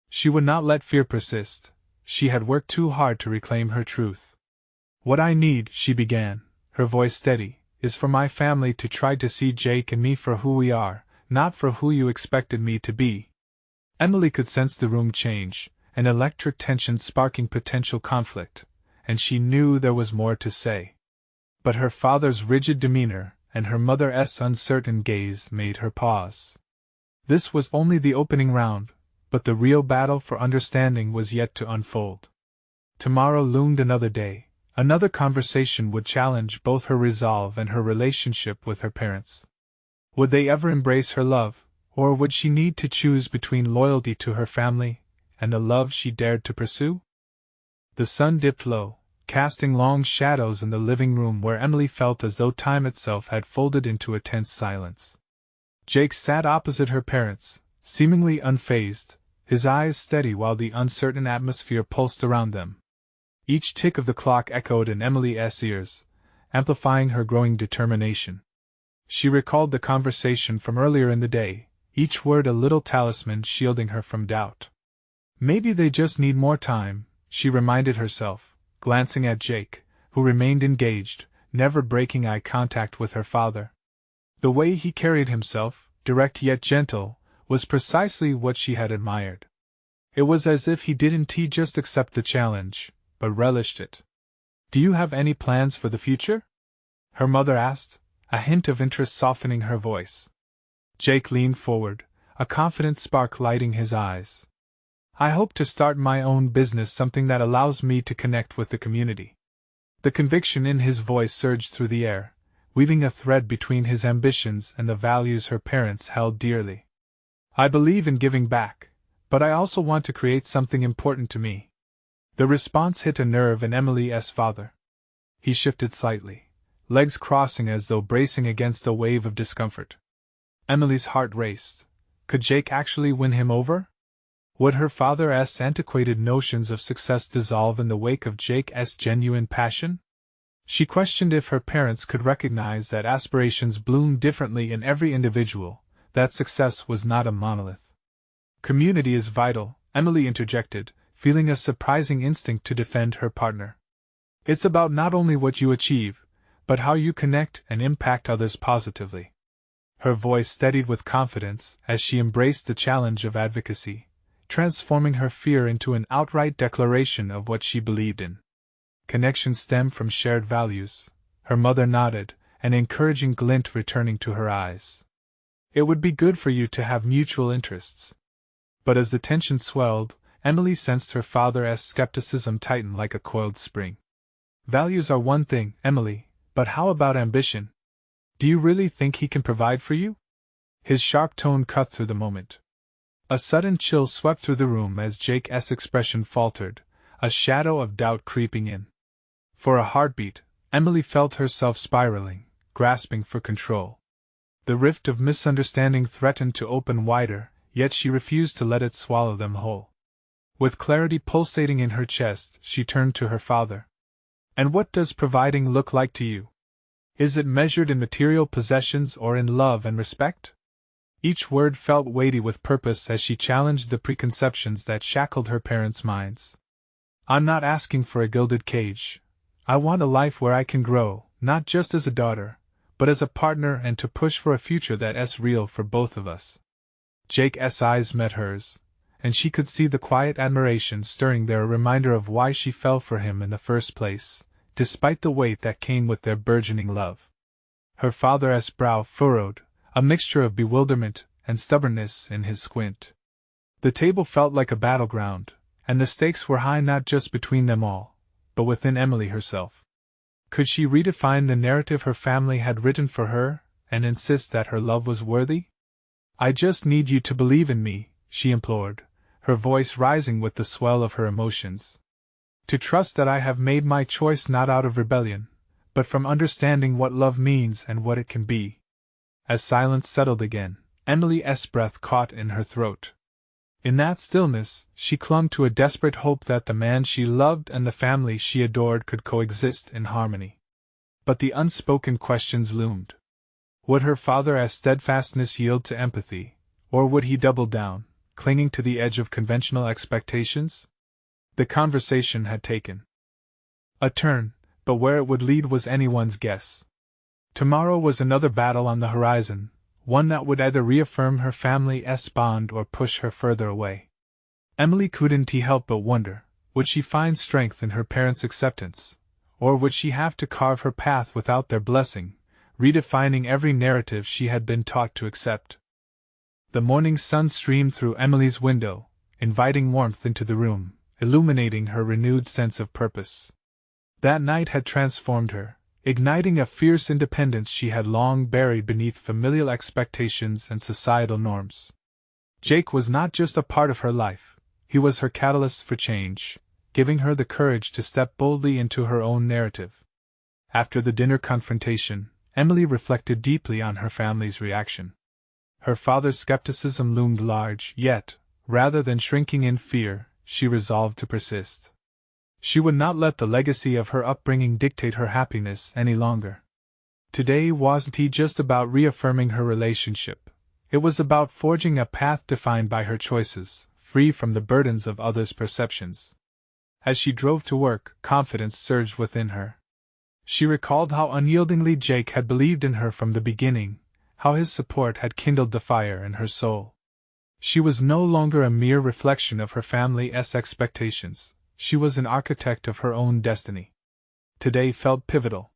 She would not let fear persist. She had worked too hard to reclaim her truth. "What I need," she began, her voice steady, "is for my family to try to see Jake and me for who we are, not for who you expected me to be." Emily could sense the room change, an electric tension sparking potential conflict, and she knew there was more to say. But her father's rigid demeanor and her mother's uncertain gaze made her pause. This was only the opening round, but the real battle for understanding was yet to unfold. Tomorrow loomed another day, another conversation would challenge both her resolve and her relationship with her parents. Would they ever embrace her love, or would she need to choose between loyalty to her family and the love she dared to pursue? The sun dipped low, casting long shadows in the living room where Emily felt as though time itself had folded into a tense silence. Jake sat opposite her parents, seemingly unfazed, his eyes steady while the uncertain atmosphere pulsed around them. Each tick of the clock echoed in Emily's ears, amplifying her growing determination. She recalled the conversation from earlier in the day, each word a little talisman shielding her from doubt. Maybe they just need more time, she reminded herself, glancing at Jake, who remained engaged, never breaking eye contact with her father. The way he carried himself, direct yet gentle, was precisely what she had admired. It was as if he didn't just accept the challenge, but relished it. "Do you have any plans for the future?" her mother asked, a hint of interest softening her voice. Jake leaned forward, a confident spark lighting his eyes. "I hope to start my own business, something that allows me to connect with the community." The conviction in his voice surged through the air, weaving a thread between his ambitions and the values her parents held dearly. "I believe in giving back, but I also want to create something important to me." The response hit a nerve in Emily's father. He shifted slightly, legs crossing as though bracing against a wave of discomfort. Emily's heart raced. Could Jake actually win him over? Would her father's antiquated notions of success dissolve in the wake of Jake's genuine passion? She questioned if her parents could recognize that aspirations bloom differently in every individual, that success was not a monolith. "Community is vital," Emily interjected, feeling a surprising instinct to defend her partner. "It's about not only what you achieve, but how you connect and impact others positively. Her voice steadied with confidence as she embraced the challenge of advocacy, transforming her fear into an outright declaration of what she believed in. Connections stem from shared values. Her mother nodded, an encouraging glint returning to her eyes. It would be good for you to have mutual interests. But as the tension swelled, Emily sensed her father's skepticism tighten like a coiled spring. Values are one thing, Emily, but how about ambition? Do you really think he can provide for you? His sharp tone cut through the moment. A sudden chill swept through the room as Jake's expression faltered, a shadow of doubt creeping in. For a heartbeat, Emily felt herself spiraling, grasping for control. The rift of misunderstanding threatened to open wider, yet she refused to let it swallow them whole. With clarity pulsating in her chest, she turned to her father. And what does providing look like to you? Is it measured in material possessions or in love and respect? Each word felt weighty with purpose as she challenged the preconceptions that shackled her parents' minds. I'm not asking for a gilded cage. I want a life where I can grow, not just as a daughter, but as a partner, and to push for a future that's real for both of us. Jake's eyes met hers, and she could see the quiet admiration stirring there, a reminder of why she fell for him in the first place, despite the weight that came with their burgeoning love. Her father's brow furrowed, a mixture of bewilderment and stubbornness in his squint. The table felt like a battleground, and the stakes were high not just between them all, but within Emily herself. Could she redefine the narrative her family had written for her, and insist that her love was worthy? I just need you to believe in me, she implored, her voice rising with the swell of her emotions. To trust that I have made my choice not out of rebellion, but from understanding what love means and what it can be. As silence settled again, Emily's breath caught in her throat. In that stillness, she clung to a desperate hope that the man she loved and the family she adored could coexist in harmony. But the unspoken questions loomed. Would her father's steadfastness yield to empathy, or would he double down, clinging to the edge of conventional expectations? The conversation had taken a turn, but where it would lead was anyone's guess. Tomorrow was another battle on the horizon, one that would either reaffirm her family's bond or push her further away. Emily couldn't help but wonder, would she find strength in her parents' acceptance, or would she have to carve her path without their blessing, redefining every narrative she had been taught to accept? The morning sun streamed through Emily's window, inviting warmth into the room, illuminating her renewed sense of purpose. That night had transformed her, igniting a fierce independence she had long buried beneath familial expectations and societal norms. Jake was not just a part of her life, he was her catalyst for change, giving her the courage to step boldly into her own narrative. After the dinner confrontation, Emily reflected deeply on her family's reaction. Her father's skepticism loomed large, yet, rather than shrinking in fear, she resolved to persist. She would not let the legacy of her upbringing dictate her happiness any longer. Today wasn't just about reaffirming her relationship. It was about forging a path defined by her choices, free from the burdens of others' perceptions. As she drove to work, confidence surged within her. She recalled how unyieldingly Jake had believed in her from the beginning, how his support had kindled the fire in her soul. She was no longer a mere reflection of her family's expectations. She was an architect of her own destiny. Today felt pivotal.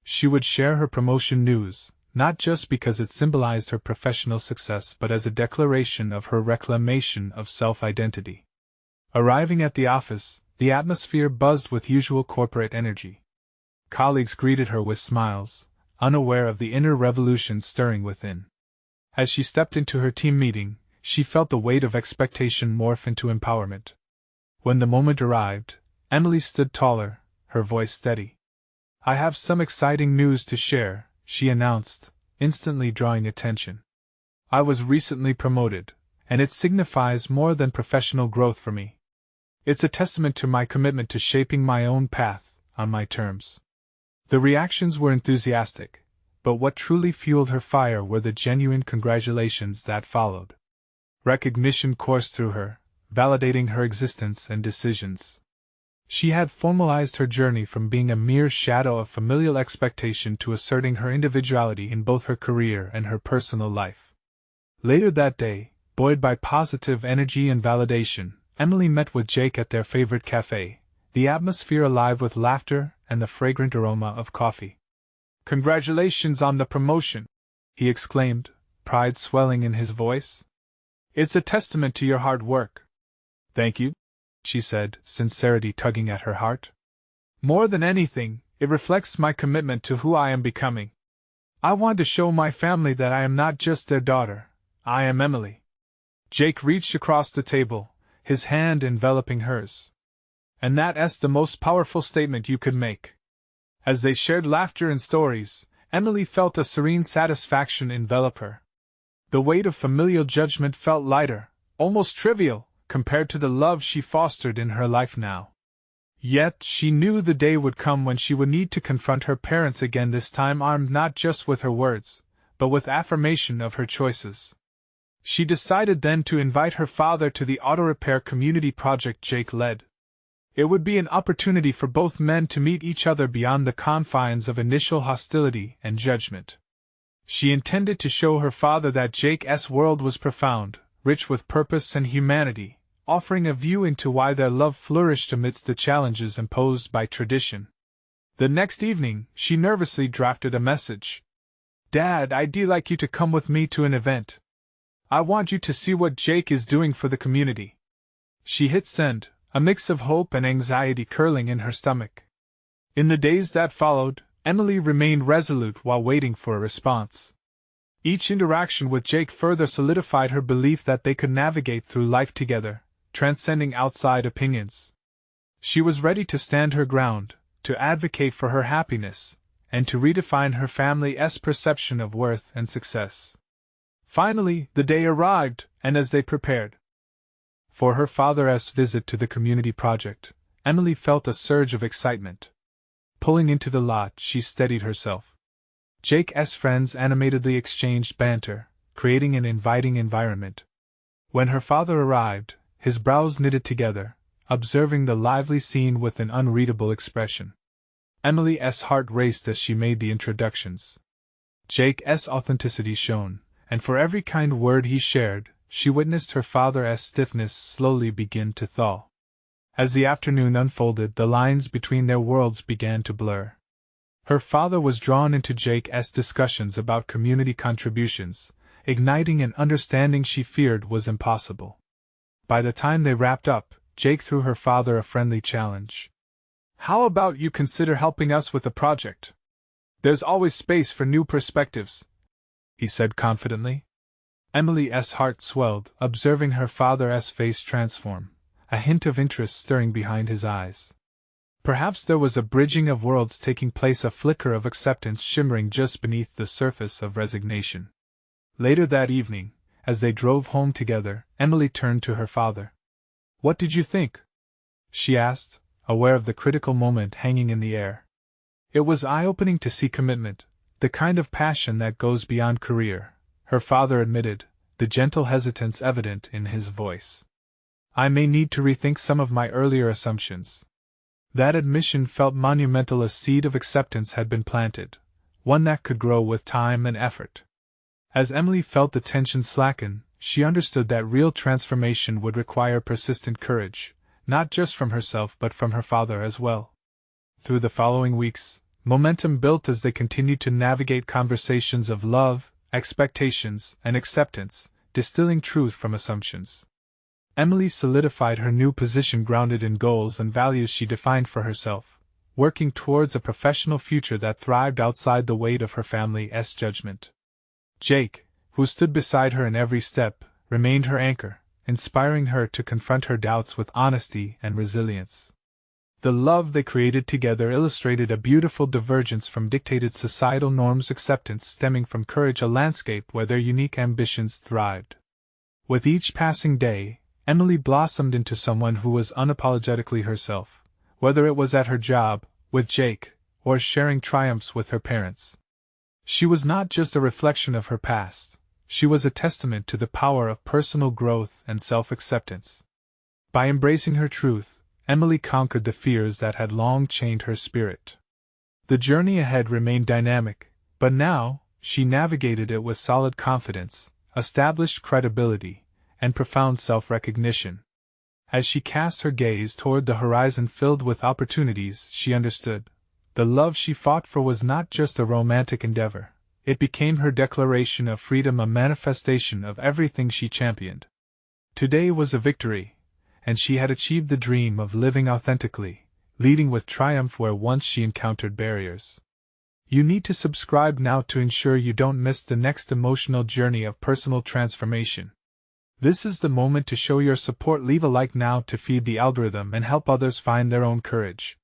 She would share her promotion news, not just because it symbolized her professional success but as a declaration of her reclamation of self-identity. Arriving at the office, the atmosphere buzzed with usual corporate energy. Colleagues greeted her with smiles, unaware of the inner revolution stirring within. As she stepped into her team meeting, she felt the weight of expectation morph into empowerment. When the moment arrived, Emily stood taller, her voice steady. I have some exciting news to share, she announced, instantly drawing attention. I was recently promoted, and it signifies more than professional growth for me. It's a testament to my commitment to shaping my own path, on my terms. The reactions were enthusiastic, but what truly fueled her fire were the genuine congratulations that followed. Recognition coursed through her, validating her existence and decisions. She had formalized her journey from being a mere shadow of familial expectation to asserting her individuality in both her career and her personal life. Later that day, buoyed by positive energy and validation, Emily met with Jake at their favorite cafe, the atmosphere alive with laughter and the fragrant aroma of coffee. "Congratulations on the promotion," he exclaimed, pride swelling in his voice. "It's a testament to your hard work." "Thank you," she said, sincerity tugging at her heart. "More than anything, it reflects my commitment to who I am becoming. I want to show my family that I am not just their daughter, I am Emily." Jake reached across the table, his hand enveloping hers. "And that's the most powerful statement you could make." As they shared laughter and stories, Emily felt a serene satisfaction envelop her. The weight of familial judgment felt lighter, almost trivial, compared to the love she fostered in her life now. Yet she knew the day would come when she would need to confront her parents again, this time armed not just with her words, but with affirmation of her choices. She decided then to invite her father to the auto repair community project Jake led. It would be an opportunity for both men to meet each other beyond the confines of initial hostility and judgment. She intended to show her father that Jake's world was profound, rich with purpose and humanity, offering a view into why their love flourished amidst the challenges imposed by tradition. The next evening, she nervously drafted a message. "Dad, I'd like you to come with me to an event. I want you to see what Jake is doing for the community." She hit send, a mix of hope and anxiety curling in her stomach. In the days that followed, Emily remained resolute while waiting for a response. Each interaction with Jake further solidified her belief that they could navigate through life together, transcending outside opinions. She was ready to stand her ground, to advocate for her happiness, and to redefine her family's perception of worth and success. Finally, the day arrived, and as they prepared for her father's visit to the community project, Emily felt a surge of excitement. Pulling into the lot, she steadied herself. Jake's friends animatedly exchanged banter, creating an inviting environment. When her father arrived, his brows knitted together, observing the lively scene with an unreadable expression. Emily's heart raced as she made the introductions. Jake's authenticity shone, and for every kind word he shared, she witnessed her father's stiffness slowly begin to thaw. As the afternoon unfolded, the lines between their worlds began to blur. Her father was drawn into Jake's discussions about community contributions, igniting an understanding she feared was impossible. By the time they wrapped up, Jake threw her father a friendly challenge. "How about you consider helping us with the project? There's always space for new perspectives," he said confidently. Emily's heart swelled, observing her father's face transform, a hint of interest stirring behind his eyes. Perhaps there was a bridging of worlds taking place, a flicker of acceptance shimmering just beneath the surface of resignation. Later that evening, as they drove home together, Emily turned to her father. "What did you think?" she asked, aware of the critical moment hanging in the air. It was eye-opening to see commitment, the kind of passion that goes beyond career, her father admitted, the gentle hesitance evident in his voice. "I may need to rethink some of my earlier assumptions." That admission felt monumental. A seed of acceptance had been planted, one that could grow with time and effort. As Emily felt the tension slacken, she understood that real transformation would require persistent courage, not just from herself but from her father as well. Through the following weeks, momentum built as they continued to navigate conversations of love, expectations, and acceptance, distilling truth from assumptions. Emily solidified her new position grounded in goals and values she defined for herself, working towards a professional future that thrived outside the weight of her family's judgment. Jake, who stood beside her in every step, remained her anchor, inspiring her to confront her doubts with honesty and resilience. The love they created together illustrated a beautiful divergence from dictated societal norms, acceptance stemming from courage, a landscape where their unique ambitions thrived. With each passing day, Emily blossomed into someone who was unapologetically herself, whether it was at her job, with Jake, or sharing triumphs with her parents. She was not just a reflection of her past, she was a testament to the power of personal growth and self-acceptance. By embracing her truth, Emily conquered the fears that had long chained her spirit. The journey ahead remained dynamic, but now, she navigated it with solid confidence, established credibility, and profound self-recognition. As she cast her gaze toward the horizon filled with opportunities, she understood. The love she fought for was not just a romantic endeavor, it became her declaration of freedom, a manifestation of everything she championed. Today was a victory, and she had achieved the dream of living authentically, leading with triumph where once she encountered barriers. You need to subscribe now to ensure you don't miss the next emotional journey of personal transformation. This is the moment to show your support. Leave a like now to feed the algorithm and help others find their own courage.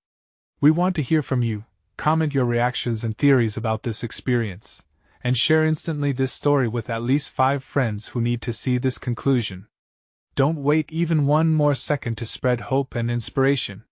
We want to hear from you. Comment your reactions and theories about this experience, and share instantly this story with at least 5 friends who need to see this conclusion. Don't wait even one more second to spread hope and inspiration.